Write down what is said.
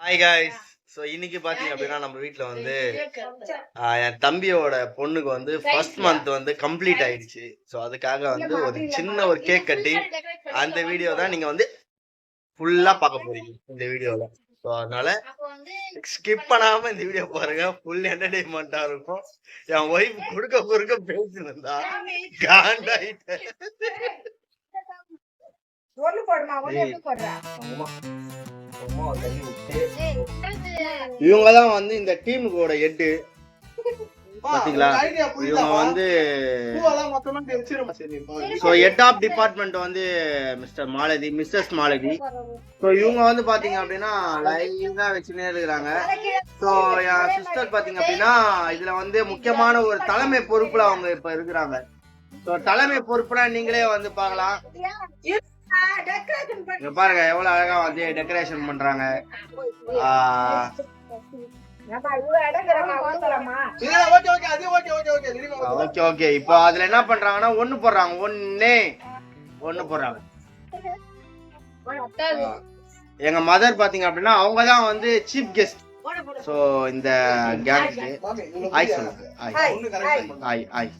Hi guys. So இன்னைக்கு பார்த்தீங்க அப்படின்னா நம்ம வீட்டில் வந்து என் தம்பியோட பொண்ணுக்கு வந்து ஃபர்ஸ்ட் மந்த் வந்து கம்ப்ளீட் ஆயிடுச்சு. ஸோ அதுக்காக வந்து ஒரு சின்ன ஒரு கேக் கட்டிங் அந்த வீடியோ தான் நீங்கள் வந்து ஃபுல்லாக பார்க்க போறீங்க இந்த வீடியோவில். ஸோ அதனால ஸ்கிப் பண்ணாமல் இந்த வீடியோ பாருங்க, ஃபுல் என்டர்டெயின்மெண்ட்டாக இருக்கும். என் ஒய்ஃப் குறுக்க பேசியிருந்தா காண்டாயிட்டு இவங்க தான் வந்து இந்த டீமுக்கோட ஹெட் பாத்தீங்களா. இவங்க வந்து ஹெட் ஆஃப் டிபார்ட்மெண்ட் வந்து mister Malathi, missus Malathi. So இவங்க வந்து பாத்தீங்க அப்படின்னா லைவா வச்சுனே இருக்கிறாங்க. ஸோ என் சிஸ்டர் பாத்தீங்க அப்படின்னா இதுல வந்து முக்கியமான ஒரு தலைமை பொறுப்புல அவங்க இப்ப இருக்கிறாங்க. ஸோ தலைமை பொறுப்புல நீங்களே வந்து பார்க்கலாம். இங்க பாருங்க எவ்வளவு அழகா வந்து டெக்கரேஷன் பண்றாங்க. ஓகே இப்போ அதுல என்ன பண்றாங்கன்னா ஒண்ணு போடுறாங்க. எங்க மதர் பாத்தீங்க அப்படின்னா அவங்கதான் வந்து சீஃப் கெஸ்ட். சோ இந்த கேங்க்கு ஹாய் சொல்லுங்க. ஹாய்